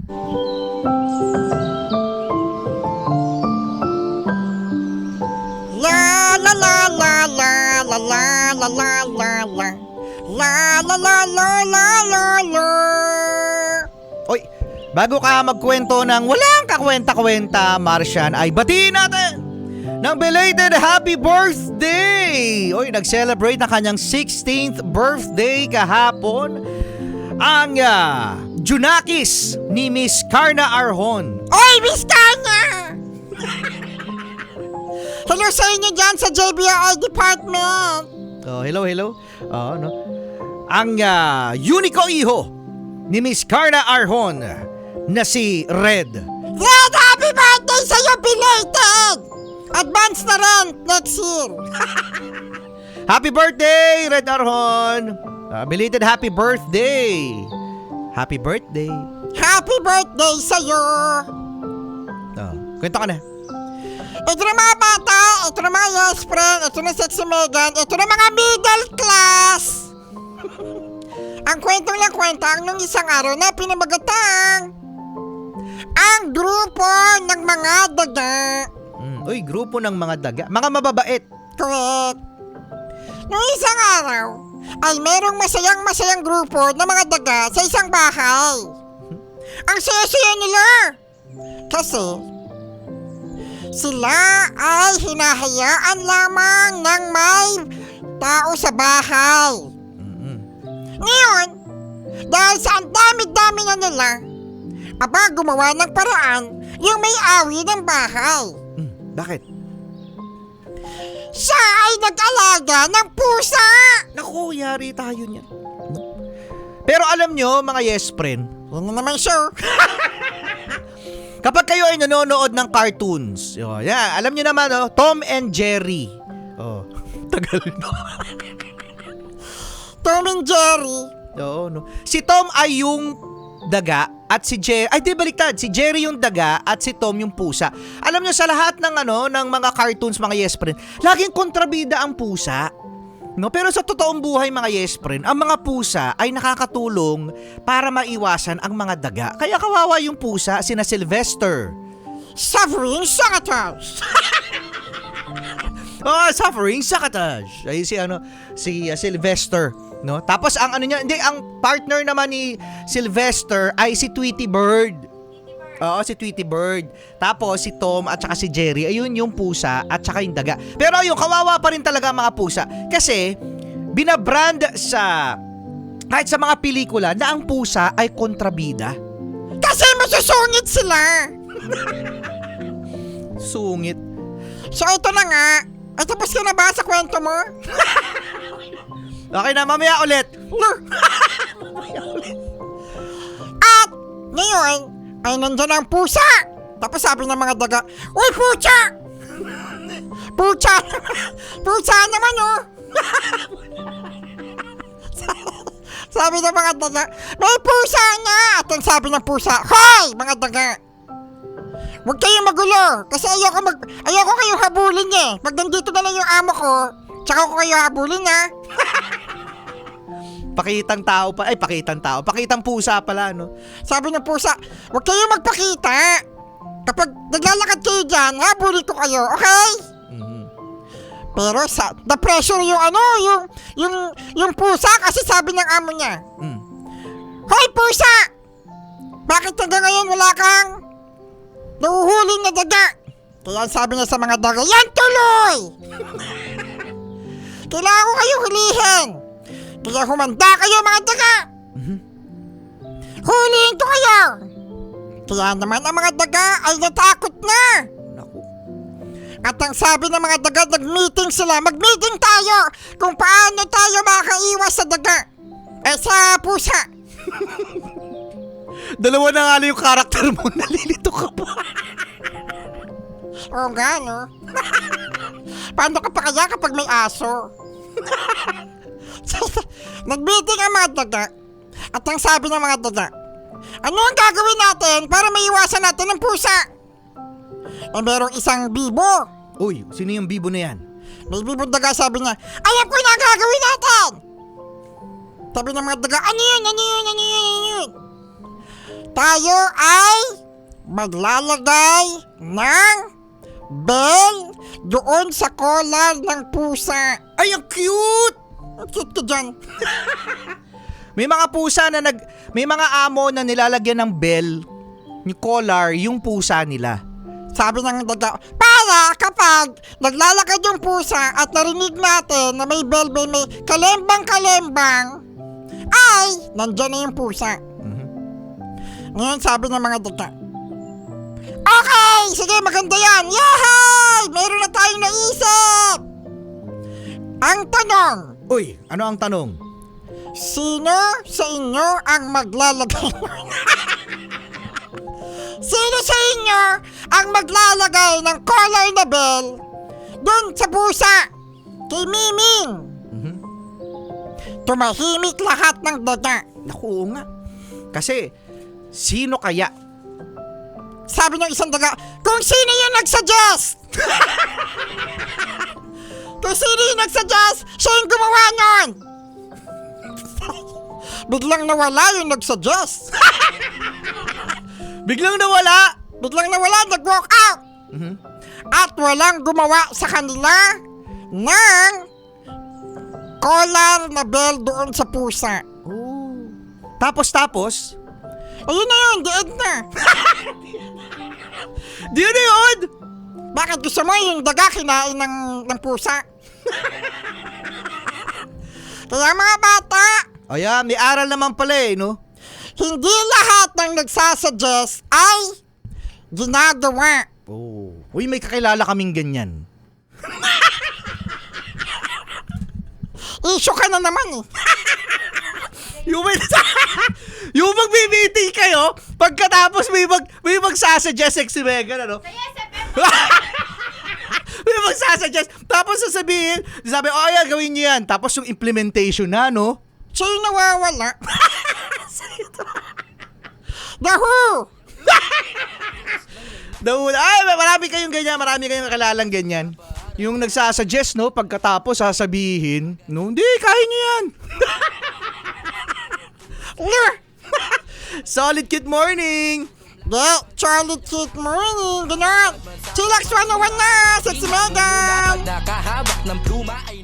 La la la la la la la la la la la la la la la la la la. Oy, bago ka magkwento ng walang kakwenta-kwenta, Martian, ay batiin natin ng belated happy birthday! Oy, nag-celebrate na kanyang 16th birthday kahapon ang Junakis ni Miss Carna Arjona. Oy, Miss Kanya! Hello sa inyo dyan sa JBI Department. Oh, hello. No? Ang unico iho ni Miss Carna Arjona na si Red. Red, happy birthday sa'yo, belated! Advance na rin next year. Happy birthday, Red Arjona! Belated happy birthday! Happy birthday! Happy birthday sa'yo! Kwento ka na. Ito na mga bata, ito na mga yes friend, ito na sexy Megan, ito na mga middle class! Ang kwentong lang kwenta nung isang araw na pinamagatang ang grupo ng mga daga. Uy, grupo ng mga daga. Mga mababait. Correct. Nung isang araw, ay merong masayang grupo ng mga daga sa isang bahay. Ang saya-saya nila. Kasi, sila ay hinahayaan lamang ng may tao sa bahay. Ngayon, dahil sa ang dami-dami na nila, gumawa ng paraan yung may-ari ng bahay. Bakit? Siya ay nag-alaga ng pusa! Naku, yari tayo niyan. Pero alam nyo, mga yes friend, Yan na naman siya. kapag kayo ay nanonood ng cartoons, alam nyo naman, Tom and Jerry. Tagal no. Tom and Jerry. Oo, no. Si Tom ay yung daga at si Jerry, ay di baliktad, si Jerry yung daga at si Tom yung pusa. Alam nyo, sa lahat ng ng mga cartoons, mga yes friend, laging kontrabida ang pusa. No, pero sa totoong buhay, mga yes friend, ang mga pusa ay nakakatulong para maiwasan ang mga daga. Kaya kawawa yung pusa, sina Sylvester. Suffering Sakatas. Suffering Sakatas. Ay si Sylvester, no? Tapos ang ang partner naman ni Sylvester ay si Tweety Bird. Oo, si Tweety Bird. Tapos si Tom at saka si Jerry, ayun yung pusa at saka yung daga. Pero yung kawawa pa rin talaga ang mga pusa kasi binabrand kahit sa mga pelikula na ang pusa ay kontrabida. Kasi masusungit sila. Sungit. So ito na nga. Ay, tapos ka na ba sa kwento mo? Okay na, mamaya ulit. At ngayon, ay nandyan ang pusa. Tapos sabi ng mga daga, uy, pusa! Pusa naman, oh! Sabi ng mga daga, may pusa nga! At ang sabi ng pusa, hoy, mga daga! Huwag kayong magulo, kasi ayoko kayong habulin eh. Pag nandito na lang yung amo ko, tsaka ko kayo habulin ha. Pakitang pusa pala, no? Sabi ng pusa, huwag kayong magpakita. Kapag naglalakad kayo dyan, habulin ko kayo, okay? Pero the pressure yung pusa kasi sabi ng amo niya. Hoy pusa! Bakit hanggang ngayon wala kang nahuhuling na daga? Kaya sabi niya sa mga daga, yan tuloy! Kailangan ko kayo hulihin. Kaya humanda kayo mga daga. Hulihin ko kayo. Kaya naman ang mga daga ay natakot na. Naku. At ang sabi ng mga daga, nag-meeting sila. Mag-meeting tayo kung paano tayo makaiwas sa daga. Sa pusa. Dalawa na nga yung karakter mo, nalilito ka pa. Oo nga, no? Paano ka pa kaya kapag may aso? Nag-meeting ang mga daga. At ang sabi ng mga daga, ano ang gagawin natin para maiwasan natin ng pusa? Merong isang bibo. Uy, sino yung bibo na yan? May bibo daga, sabi niya, alam ko na ang gagawin natin. Sabi ng mga daga, ano yun? tayo ay maglalagay ng bell doon sa collar ng pusa. Ay, ang cute! Ang cute ka dyan. May mga pusa na may mga amo na nilalagyan ng bell, yung collar, yung pusa nila. Sabi ng daga, para kapag naglalakad yung pusa at narinig natin na may bell, may kalembang-kalembang, ay nandyan na yung pusa. Ngayon sabi ng mga daga, okay, sige, maganda yan. Yay! Meron na tayong naisip. Ang tanong, Uy, ano ang tanong? sino sa inyo ang maglalagay? Sino sa inyo ang maglalagay ng collar na bell dun sa pusa? Kay Miming. Tumahimik lahat ng daga. Naku, oo nga. Kasi, sino kaya? Sabi ng isang daga, kung sino yung nagsuggest! Kung sino yung nagsuggest, siya yung gumawa nun! Biglang nawala yung nagsuggest. Biglang nawala! Biglang nawala, nag-walk out! At walang gumawa sa kanila ng collar na bell doon sa pusa. Oh. Tapos? Ayun na yun, the end na. Di na yun! Bakit gusto mo yung daga kinain ng pusa? Kaya mga bata, Ayan, may aral naman pala no? hindi lahat ng nagsasuggest ay ginagawa. Oh. Uy, may kakilala kaming ganyan. Issue ka na naman eh. Yung magbi-meeting kayo, pagkatapos may magsasuggest si Megan, ano? May magsasuggest, tapos sasabihin, sabi, oh yeah, gawin niyo yan. Tapos yung implementation na, no? Siya yung nawawala. The Who! Ay, marami kayong ganyan, marami kayong kalalang ganyan. Yung nagsasuggest, no, pagkatapos sasabihin, no, hindi, kaya niyo yan. Solid Cute Morning! Charlie Kid Morning, gano'n. Chillax 101 na, Sexy Megan. Nakahawak ng pluma ay